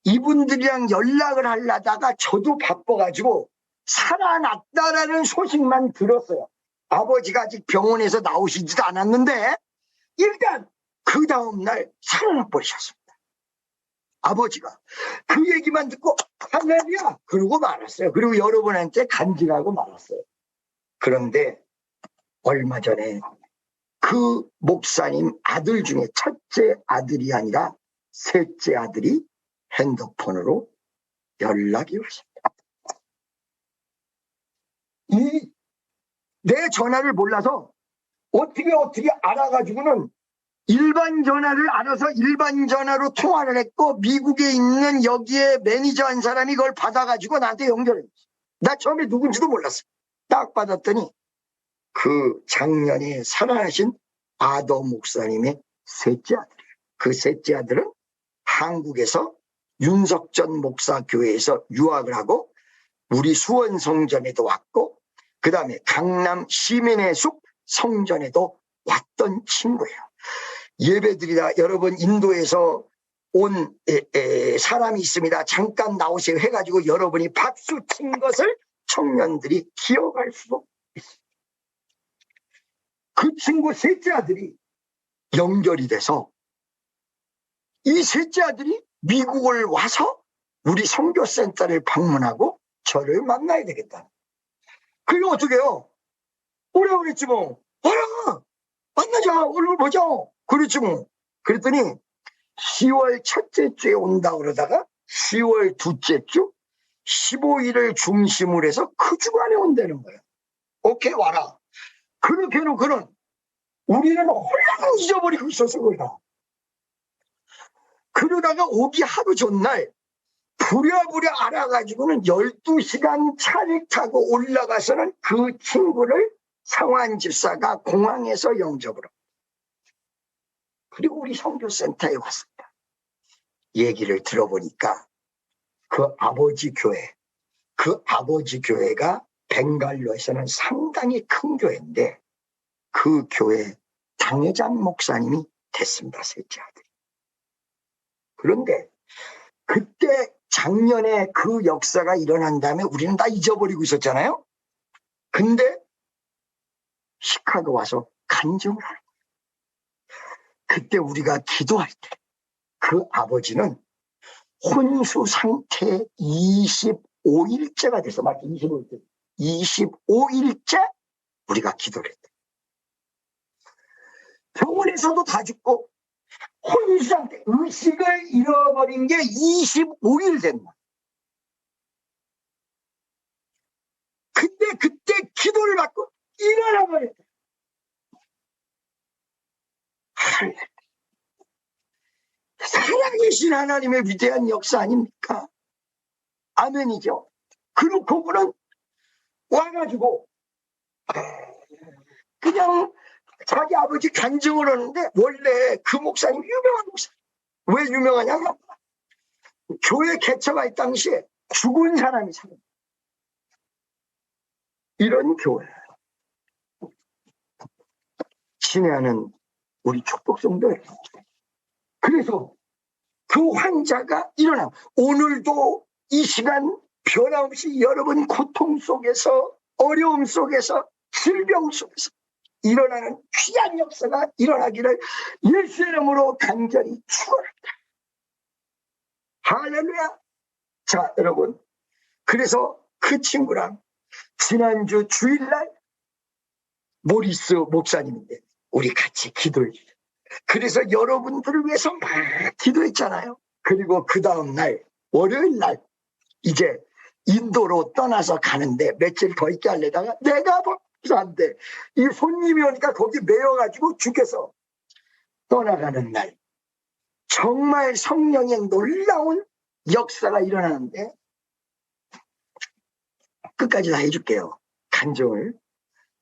이분들이랑 연락을 하려다가 저도 바빠가지고 살아났다라는 소식만 들었어요. 아버지가 아직 병원에서 나오시지도 않았는데 일단 그 다음날 살아나 버리셨습니다. 아버지가 그 얘기만 듣고 할렐루야 그러고 말았어요. 그리고 여러분한테 간증하고 말았어요. 그런데 얼마 전에 그 목사님 아들 중에 첫째 아들이 아니라 셋째 아들이 핸드폰으로 연락이 왔습니다. 내 전화를 몰라서 어떻게 알아가지고는 일반 전화를 알아서 일반 전화로 통화를 했고 미국에 있는 여기에 매니저 한 사람이 그걸 받아가지고 나한테 연결했어. 나 처음에 누군지도 몰랐어. 딱 받았더니 그 작년에 살아나신 아더 목사님의 셋째 아들이에요. 그 셋째 아들은 한국에서 윤석전 목사 교회에서 유학을 하고 우리 수원 성전에도 왔고 그 다음에 강남 시민의 숲 성전에도 왔던 친구예요. 예배드리다 여러분 인도에서 온 사람이 있습니다. 잠깐 나오세요 해가지고 여러분이 박수 친 것을 청년들이 기억할 수도 있습니다. 그 친구 셋째 아들이 연결이 돼서 이 셋째 아들이 미국을 와서 우리 선교센터를 방문하고 저를 만나야 되겠다. 그게 어떻게 해요? 오래 그랬지 뭐. 와라! 만나자! 얼굴 보자! 그랬지 뭐. 그랬더니 10월 첫째 주에 온다 그러다가 10월 둘째 주 15일을 중심으로 해서 그 주간에 온다는 거예요. 오케이 와라. 그렇게 해놓고는 우리는 홀랑 잊어버리고 있었어 거기다. 그러다가 오기 하루 전날 부랴부랴 알아가지고는 12시간 차를 타고 올라가서는 그 친구를 상환 집사가 공항에서 영접을 합니다. 그리고 우리 선교센터에 왔습니다. 얘기를 들어보니까 그 아버지 교회가 벵갈로에서는 상당히 큰 교회인데 그 교회 당회장 목사님이 됐습니다. 셋째 아들이. 그런데 그때 작년에 그 역사가 일어난 다음에 우리는 다 잊어버리고 있었잖아요. 근데 시카고 와서 간증을 하는 거예요. 그때 우리가 기도할 때 그 아버지는 혼수 상태 25일째가 돼서 맞죠? 25일째 우리가 기도를 했대요. 병원에서도 다 죽고 혼수 상태 의식을 잃어버린 게 25일 됐나. 근데 그때 기도를 받고 일어나 버렸대. 살아계신 하나님의 위대한 역사 아닙니까? 아멘이죠. 그리고 그분은 와가지고 그냥 자기 아버지 간증을 하는데 원래 그 목사님 유명한 목사님. 왜 유명하냐면 교회 개척할 당시에 죽은 사람이 살아요. 이런 교회. 친애하는 우리 축복성도예요. 그래서 그 환자가 일어나 오늘도 이 시간 변함없이 여러분 고통 속에서 어려움 속에서 질병 속에서 일어나는 귀한 역사가 일어나기를 예수 이름으로 간절히 축원합니다. 할렐루야. 자 여러분 그래서 그 친구랑 지난주 주일날 모리스 목사님인데 우리 같이 기도해 주세요. 그래서 여러분들을 위해서 막 기도했잖아요. 그리고 그 다음날 월요일 날 이제 인도로 떠나서 가는데 며칠 더 있게 하려다가 내가 안 돼. 이 손님이 오니까 거기 매여가지고 죽여서 떠나가는 날 정말 성령의 놀라운 역사가 일어나는데 끝까지 다 해줄게요. 간증을.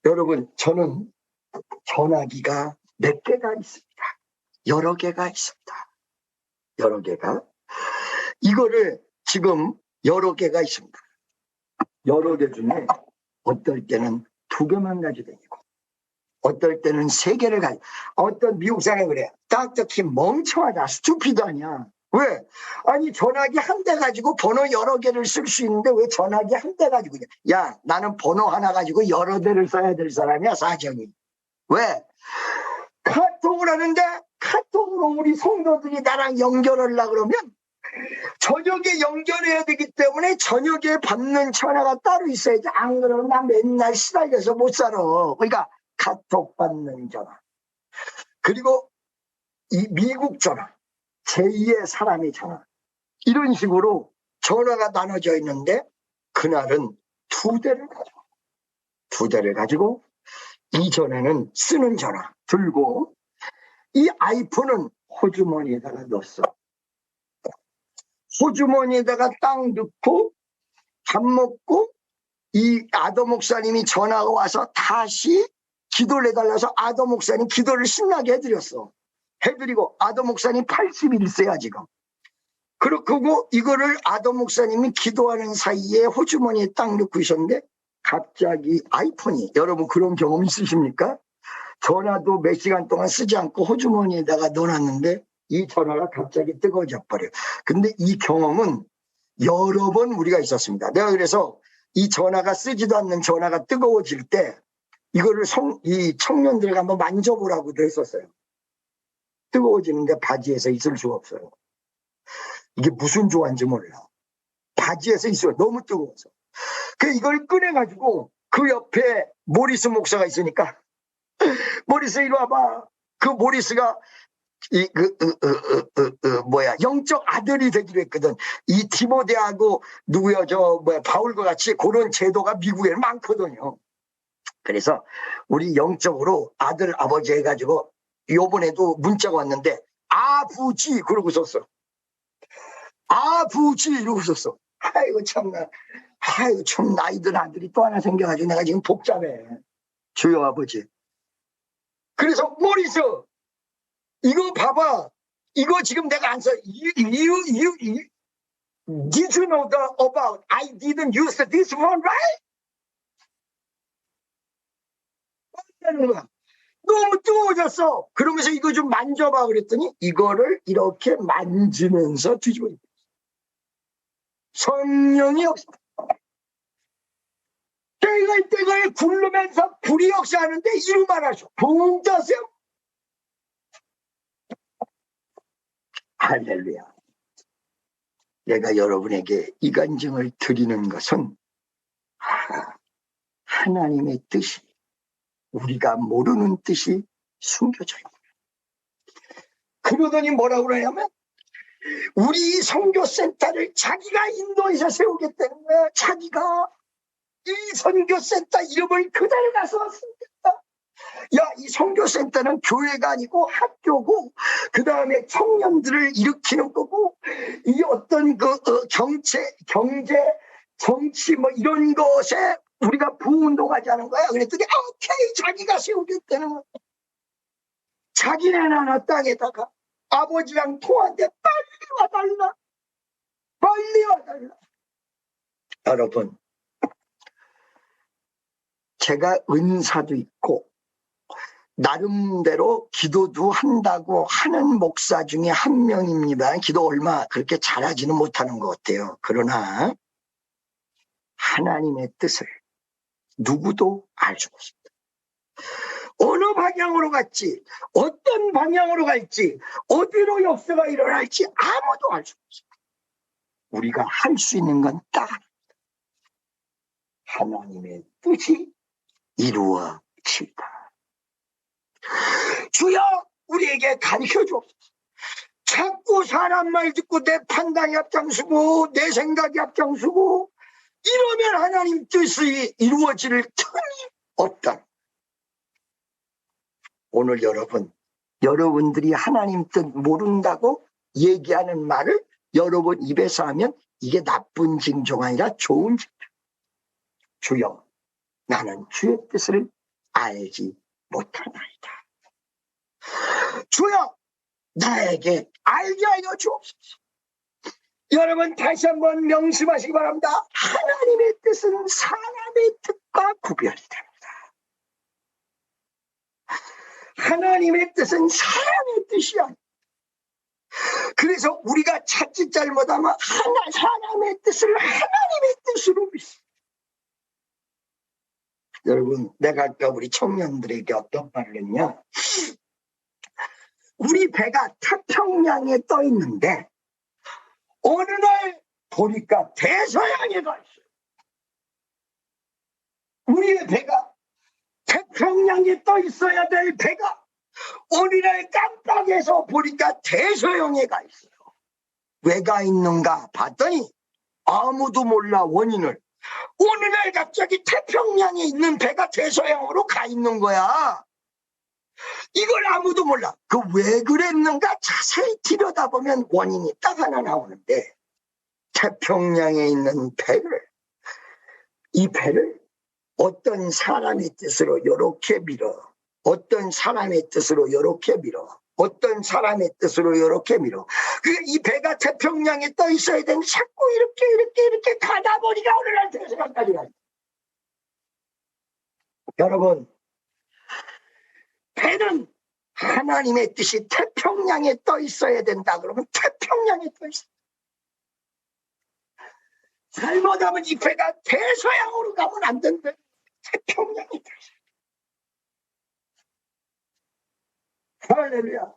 여러분 저는 전화기가 몇 개가 있습니다. 여러 개가 있습니다. 여러 개가. 이거를 지금 여러 개가 있습니다. 여러 개 중에 어떨 때는 2개만 가지고 다니고 어떨 때는 3개를 가지고 어떤 미국 사람이 그래. 딱딱히 멍청하다. 스투피드 아니야. 왜? 아니 전화기 한 대 가지고 번호 여러 개를 쓸 수 있는데 왜 전화기 한 대 가지고 야 나는 번호 하나 가지고 여러 대를 써야 될 사람이야 사정이. 왜? 카톡을 하는데 카톡으로 우리 성도들이 나랑 연결하려고 그러면 저녁에 연결해야 되기 때문에 저녁에 받는 전화가 따로 있어야지. 안 그러면 나 맨날 시달려서 못 살아. 그러니까 카톡 받는 전화. 그리고 이 미국 전화. 제2의 사람의 전화. 이런 식으로 전화가 나눠져 있는데 그날은 2대를 가지고 2대를 가지고 이 전화는 쓰는 전화 들고 이 아이폰은 호주머니에다가 넣었어. 호주머니에다가 딱 넣고 밥 먹고 이 아더 목사님이 전화가 와서 다시 기도를 해달라서 아더 목사님 기도를 신나게 해드렸어. 해드리고 아더 목사님 81세야 지금. 그렇고 이거를 아더 목사님이 기도하는 사이에 호주머니에 딱 넣고 있었는데 갑자기 아이폰이, 여러분 그런 경험 있으십니까? 전화도 몇 시간 동안 쓰지 않고 호주머니에다가 넣어놨는데 이 전화가 갑자기 뜨거워져 버려요. 근데 이 경험은 여러 번 우리가 있었습니다. 내가 그래서 이 전화가, 쓰지도 않는 전화가 뜨거워질 때 이거를 이 청년들에게 한번 만져보라고도 했었어요. 뜨거워지는데 바지에서 있을 수가 없어요. 이게 무슨 조화인지 몰라. 바지에서 있어요. 너무 뜨거워서. 그 이걸 꺼내가지고 그 옆에 모리스 목사가 있으니까 모리스 이리 와봐. 그 모리스가 영적 아들이 되기로 했거든. 이 디모데하고 누구야 바울과 같이 그런 제도가 미국에는 많거든요. 그래서 우리 영적으로 아들 아버지 해가지고 요번에도 문자가 왔는데 아부지 그러고 썼어. 아부지 이러고 썼어. 아이고 참나. 아이고 참 나이든 아들이 또 하나 생겨가지고 내가 지금 복잡해. 주여 아버지. 그래서 모리스 이거 봐봐. 이거 지금 내가 안 써. Did you know about I didn't use this one, right? 너무 뜨거워졌어. 그러면서 이거 좀 만져봐 그랬더니 이거를 이렇게 만지면서 뒤집어. 성령이 없어. 떼글 굴르면서 불이 역사하는데 이루 말하죠. 붕 떠세요. 할렐루야. 내가 여러분에게 이 간증을 드리는 것은 하나님의 뜻이, 우리가 모르는 뜻이 숨겨져 있다. 그러더니 뭐라고 그러냐면 우리 선교센터를 자기가 인도에서 세우겠다는 거야. 자기가 이 선교센터 이름을 그대로 가서 쓰겠다. 야, 이 선교센터는 교회가 아니고 학교고, 그 다음에 청년들을 일으키는 거고, 이 어떤 경제, 정치 뭐 이런 것에 우리가 부운동하지 않은 거야. 그랬더니 오케이, 자기가 세우겠다는 거야. 자기네 나라 땅에다가 아버지랑 통화한테 빨리 와달라. 여러분, 제가 은사도 있고 나름대로 기도도 한다고 하는 목사 중에 한 명입니다. 기도 얼마 그렇게 잘하지는 못하는 것 같아요. 그러나 하나님의 뜻을 누구도 알 수가 없습니다. 어느 방향으로 갈지, 어떤 방향으로 갈지, 어디로 역사가 일어날지 아무도 알 수가 없습니다. 우리가 할 수 있는 건 딱 하나님의 뜻이 이루어지다. 주여 우리에게 가르쳐 주옵소서. 자꾸 사람 말 듣고 내 판단이 앞장서고 내 생각이 앞장서고 이러면 하나님 뜻이 이루어질 틈이 없다. 오늘 여러분들이 하나님 뜻 모른다고 얘기하는 말을 여러분 입에서 하면 이게 나쁜 징조가 아니라 좋은 징조. 주여 나는 주의 뜻을 알지 못하나이다. 주여 나에게 알게 하여 주옵소서. 여러분 다시 한번 명심하시기 바랍니다. 하나님의 뜻은 사람의 뜻과 구별이 됩니다. 하나님의 뜻은 사람의 뜻이 아닙니다. 그래서 우리가 자칫 잘못하면 사람의 뜻을 하나님의 뜻으로 믿습니다. 여러분 내가 아까 우리 청년들에게 어떤 말을 했냐. 우리 배가 태평양에 떠 있는데 어느 날 보니까 대서양에 가 있어요. 우리의 배가 태평양에 떠 있어야 될 배가 어느 날 깜빡해서 보니까 대서양에 가 있어요. 왜 가 있는가 봤더니 아무도 몰라 원인을. 어느 날 갑자기 태평양에 있는 배가 대서양으로 가 있는 거야. 이걸 아무도 몰라. 그 왜 그랬는가 자세히 들여다보면 원인이 딱 하나 나오는데 태평양에 있는 이 배를 어떤 사람의 뜻으로 요렇게 밀어. 어떤 사람의 뜻으로 요렇게 밀어. 어떤 사람의 뜻으로 요렇게 밀어. 이 배가 태평양에 떠 있어야 되는데 자꾸 이렇게 가다 보니까 오늘날 대서강까지 가요. 여러분, 배는 하나님의 뜻이 태평양에 떠 있어야 된다 그러면 태평양에 떠 있어. 잘못하면 이 배가 대서양으로 가면 안 된다. 태평양에 떠 있어. 할렐루야.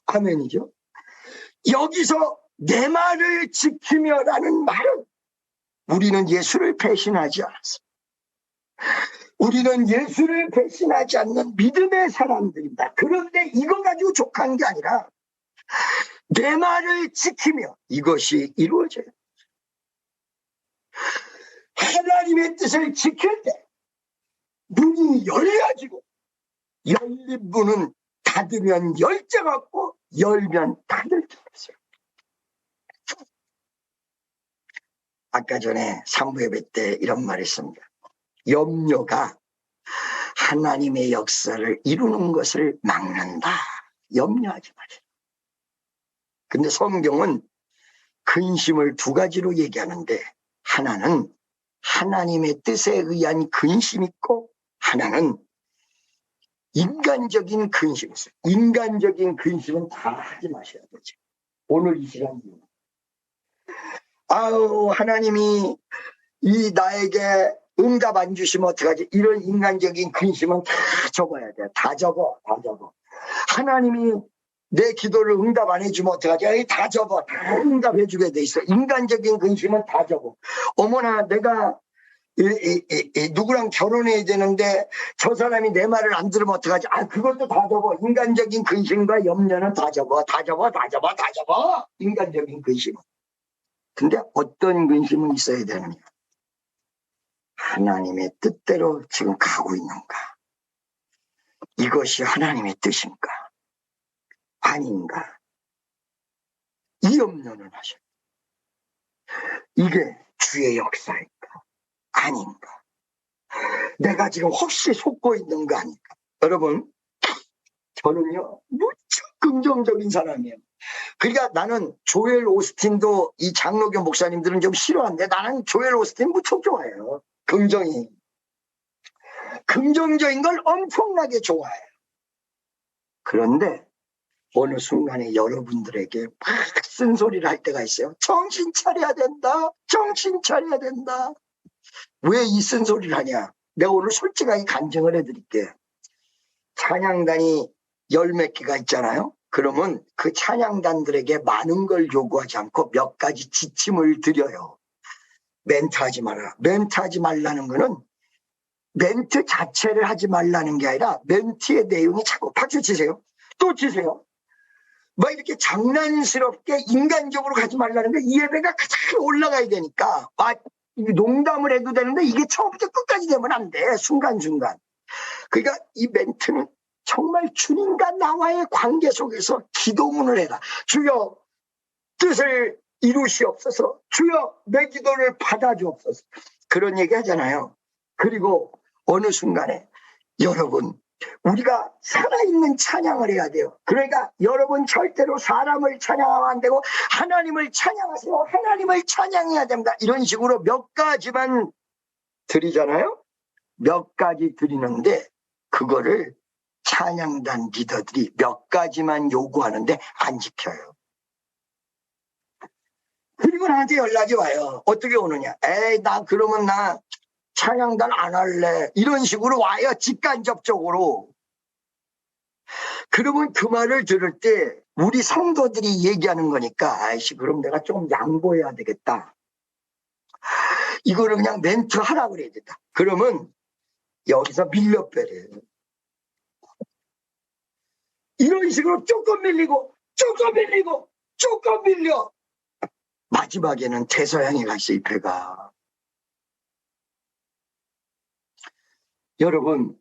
아멘이죠. 여기서 내 말을 지키며라는 말은 우리는 예수를 배신하지 않았어. 우리는 예수를 배신하지 않는 믿음의 사람들입니다. 그런데 이거 가지고 족한 게 아니라 내 말을 지키며 이것이 이루어져요. 하나님의 뜻을 지킬 때 문이 열려지고 열린 문은 닫으면 열자 같고 열면 닫을 줄 알았어요. 아까 전에 산부 예배 때 이런 말 했습니다. 염려가 하나님의 역사를 이루는 것을 막는다. 염려하지 마세요. 근데 성경은 근심을 두 가지로 얘기하는데 하나는 하나님의 뜻에 의한 근심이 있고 하나는 인간적인 근심이 있어요. 인간적인 근심은 다 하지 마셔야 되죠. 오늘 이 시간에 아우 하나님이 이 나에게 응답 안 주시면 어떡하지? 이런 인간적인 근심은 다 접어야 돼. 다 접어. 하나님이 내 기도를 응답 안 해주면 어떡하지? 다 접어. 다 응답해 주게 돼 있어. 인간적인 근심은 다 접어. 어머나 내가 누구랑 결혼해야 되는데 저 사람이 내 말을 안 들으면 어떡하지? 그것도 다 접어. 인간적인 근심과 염려는 다 접어. 인간적인 근심은. 근데 어떤 근심은 있어야 되느냐? 하나님의 뜻대로 지금 가고 있는가? 이것이 하나님의 뜻인가? 아닌가? 이 염려는 하셔요. 이게 주의 역사인가? 아닌가? 내가 지금 혹시 속고 있는 거 아닌가? 여러분, 저는요, 무척 긍정적인 사람이에요. 그러니까 나는 조엘 오스틴도 이 장로교 목사님들은 좀 싫어하는데 나는 조엘 오스틴 무척 좋아해요. 긍정적인 걸 엄청나게 좋아해요. 그런데 어느 순간에 여러분들에게 막 쓴소리를 할 때가 있어요. 정신 차려야 된다. 왜 이 쓴소리를 하냐? 내가 오늘 솔직하게 간증을 해드릴게. 찬양단이 열 몇 개가 있잖아요. 그러면 그 찬양단들에게 많은 걸 요구하지 않고 몇 가지 지침을 드려요. 멘트하지 마라. 멘트하지 말라는 거는 멘트 자체를 하지 말라는 게 아니라 멘트의 내용이 자꾸 박수 치세요. 또 치세요. 뭐 이렇게 장난스럽게 인간적으로 가지 말라는 게 이 예배가 가장 올라가야 되니까 농담을 해도 되는데 이게 처음부터 끝까지 되면 안 돼. 순간순간. 그러니까 이 멘트는 정말 주님과 나와의 관계 속에서 기도문을 해라. 주여 뜻을 이루시옵소서. 주여 내 기도를 받아주옵소서. 그런 얘기 하잖아요. 그리고 어느 순간에 여러분 우리가 살아있는 찬양을 해야 돼요. 그러니까 여러분 절대로 사람을 찬양하면 안 되고 하나님을 찬양하세요. 하나님을 찬양해야 됩니다. 이런 식으로 몇 가지만 드리잖아요. 몇 가지 드리는데 그거를 찬양단 리더들이 몇 가지만 요구하는데 안 지켜요. 그리고 나한테 연락이 와요. 어떻게 오느냐? 나 그러면 나 찬양단 안 할래. 이런 식으로 와요. 직간접적으로. 그러면 그 말을 들을 때 우리 성도들이 얘기하는 거니까 그럼 내가 좀 양보해야 되겠다. 이거를 그냥 멘트 하라 그래야 된다. 그러면 여기서 밀려 빼래요. 이런 식으로 조금 밀리고 마지막에는 대서양에 가 있어요. 이 배가. 여러분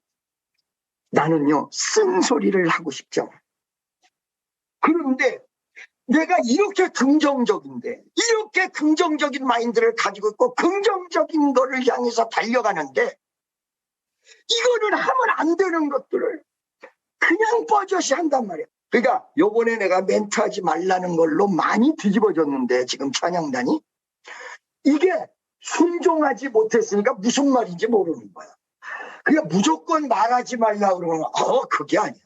나는요 쓴소리를 하고 싶죠. 그런데 내가 이렇게 긍정적인 마인드를 가지고 있고 긍정적인 거를 향해서 달려가는데 이거는 하면 안 되는 것들을 그냥 뻐젓이 한단 말이야. 그러니까 요번에 내가 멘트하지 말라는 걸로 많이 뒤집어졌는데 지금 찬양단이 이게 순종하지 못했으니까 무슨 말인지 모르는 거야. 그러니까 무조건 말하지 말라 그러면 그게 아니야.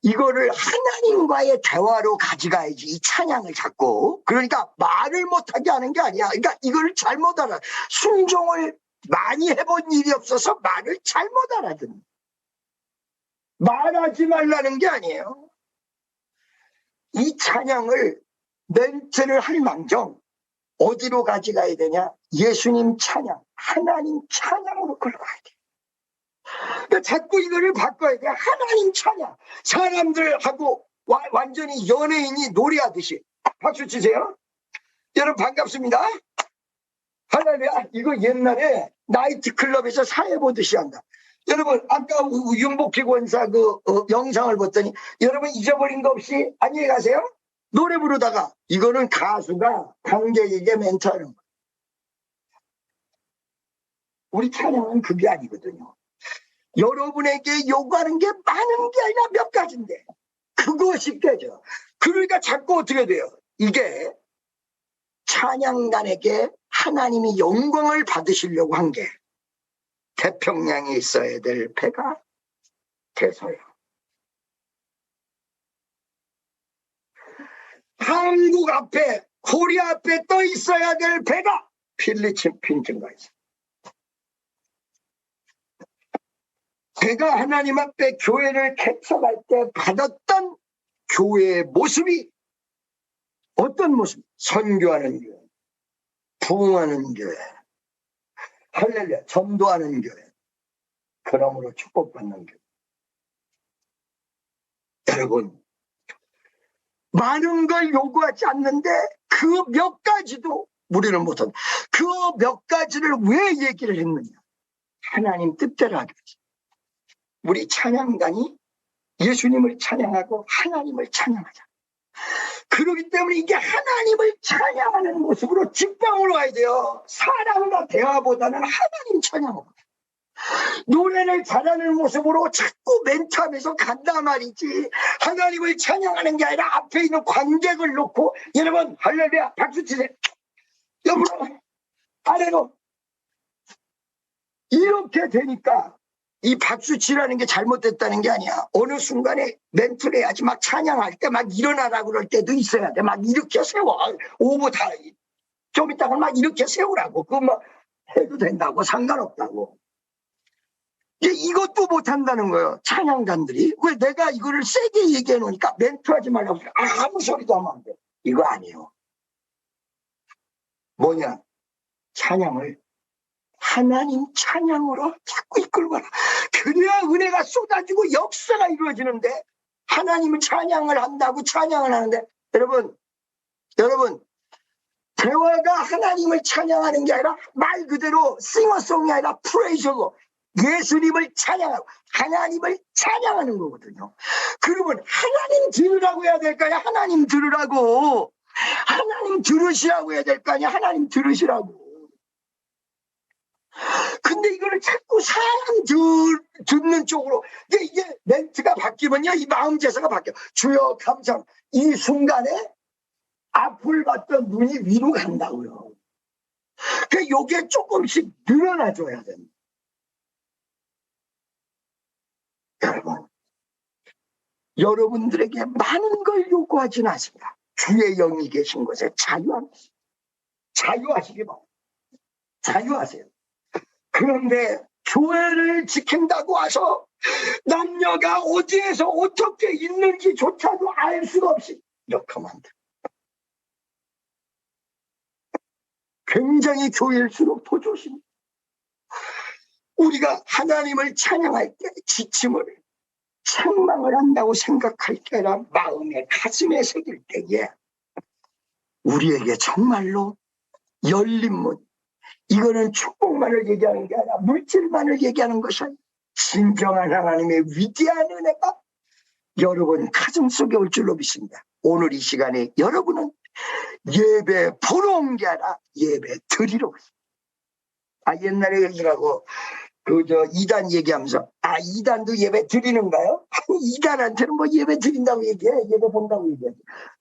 이거를 하나님과의 대화로 가져가야지, 이 찬양을 잡고. 그러니까 말을 못하게 하는 게 아니야. 그러니까 이걸 잘못 알아. 순종을 많이 해본 일이 없어서 말을 잘못 알아듣는. 말하지 말라는 게 아니에요. 이 찬양을 멘트를 할 망정 어디로 가져가야 되냐? 예수님 찬양, 하나님 찬양으로 끌어가야 돼. 그러니까 자꾸 이거를 바꿔야 돼. 하나님 찬양. 사람들하고 완전히 연예인이 노래하듯이. 박수 치세요. 여러분 반갑습니다. 할렐루야. 이거 옛날에 나이트클럽에서 사회 보듯이 한다. 여러분 아까 윤복희 권사 영상을 봤더니 여러분 잊어버린 거 없이 안녕히 가세요. 노래 부르다가 이거는 가수가 관객에게 멘트하는 거예요. 우리 찬양은 그게 아니거든요. 여러분에게 요구하는 게 많은 게 아니라 몇 가지인데 그것이 깨져. 그러니까 자꾸 어떻게 돼요? 이게 찬양단에게 하나님이 영광을 받으시려고 한 게 태평양에 있어야 될 배가 돼서요. 한국 앞에, 코리아 앞에 떠 있어야 될 배가 필리핀증가 있어요. 제가 하나님 앞에 교회를 개척할 때 받았던 교회의 모습이 어떤 모습? 선교하는 교회, 부흥하는 교회, 할렐루야, 전도하는 교회, 그러므로 축복받는 교회. 여러분, 많은 걸 요구하지 않는데 그 몇 가지도 우리는 못한다. 그 몇 가지를 왜 얘기를 했느냐? 하나님 뜻대로 하겠지. 우리 찬양단이 예수님을 찬양하고 하나님을 찬양하자. 그렇기 때문에 이게 하나님을 찬양하는 모습으로 직방으로 와야 돼요. 사람과 대화보다는 하나님 찬양으로. 노래를 잘하는 모습으로 자꾸 멘트하면서 간단 말이지. 하나님을 찬양하는 게 아니라 앞에 있는 관객을 놓고 여러분 할렐루야 박수 치세요. 여러분 아래로 이렇게 되니까 이 박수 치라는 게 잘못됐다는 게 아니야. 어느 순간에 멘트를 해야지. 막 찬양할 때 막 일어나라고 그럴 때도 있어야 돼. 막 이렇게 세워. 오버 다. 좀 이따가 막 이렇게 세우라고. 그거 막 해도 된다고. 상관없다고. 이것도 못한다는 거예요. 찬양단들이. 왜 내가 이거를 세게 얘기해 놓으니까 멘트하지 말라고. 아무 소리도 하면 안 돼. 이거 아니에요. 뭐냐. 찬양을 하나님 찬양으로 자꾸 이끌고 가라. 그래야 은혜가 쏟아지고 역사가 이루어지는데 하나님은 찬양을 한다고 찬양을 하는데 여러분 대화가 하나님을 찬양하는 게 아니라 말 그대로 싱어송이 아니라 프레이저고 예수님을 찬양하고 하나님을 찬양하는 거거든요. 그러면 하나님 들으라고 해야 될까요? 하나님 들으라고. 하나님 들으시라고 해야 될 거 아니야? 하나님 들으시라고. 근데 이거를 자꾸 사람 듣는 쪽으로 이게 멘트가 바뀌면요 이 마음 제사가 바뀌어. 주여 감사합니다. 이 순간에 앞을 봤던 눈이 위로 간다고요. 그 요게 조금씩 늘어나줘야 됩니다. 여러분, 여러분들에게 많은 걸 요구하지는 않습니다. 주의 영이 계신 곳에 자유하시기 바랍니다. 자유하세요. 그런데 교회를 지킨다고 와서 남녀가 어디에서 어떻게 있는지조차도 알 수가 없이 이렇게 하면 안 돼. 굉장히 교회일수록 더 조심해. 우리가 하나님을 찬양할 때 지침을 책망을 한다고 생각할 게 아니라 마음에 가슴에 새길 때에 우리에게 정말로 열린 문, 이거는 축복만을 얘기하는 게 아니라 물질만을 얘기하는 것이 아니라 진정한 하나님의 위대한 은혜가 여러분 가슴 속에 올 줄로 믿습니다. 오늘 이 시간에 여러분은 예배 보러 온 게 아니라 예배 드리러 오십니다. 옛날에 그러더라고. 이단 얘기하면서, 이단도 예배 드리는가요? 아니, 이단한테는 뭐 예배 드린다고 얘기해. 예배 본다고 얘기해.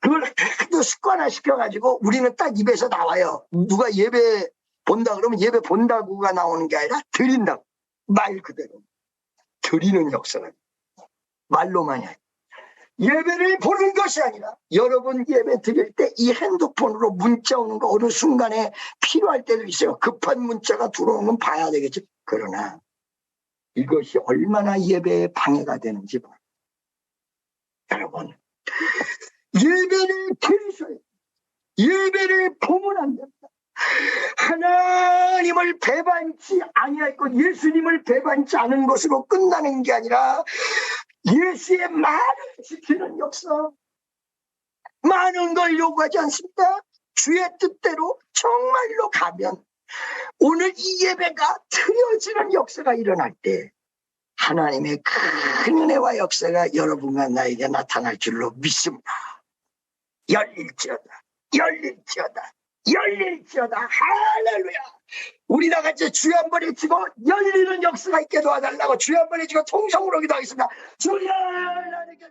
그걸 하도 습관화 시켜가지고 우리는 딱 입에서 나와요. 누가 예배 본다 그러면 예배 본다고가 나오는 게 아니라 드린다고. 말 그대로. 드리는 역사가 말로만이 아니라. 예배를 보는 것이 아니라 여러분 예배 드릴 때 이 핸드폰으로 문자 오는 거 어느 순간에 필요할 때도 있어요. 급한 문자가 들어오는 건 봐야 되겠지. 그러나 이것이 얼마나 예배에 방해가 되는지 봐요. 여러분 예배를 드리셔야 돼요. 예배를 보면 안 됩니다. 하나님을 배반치 아니할 것, 예수님을 배반치 않은 것으로 끝나는 게 아니라 예수의 말을 지키는 역사, 많은 걸 요구하지 않습니까? 주의 뜻대로 정말로 가면 오늘 이 예배가 드려지는 역사가 일어날 때 하나님의 큰 은혜와 역사가 여러분과 나에게 나타날 줄로 믿습니다. 열릴지어다, 열릴지어다, 열릴지어다. 할렐루야. 우리 다 같이 주여 한번 외치고 열리는 역사가 있게 도와달라고 주여 한번 외치고 통성으로 기도하겠습니다. 주여 나에게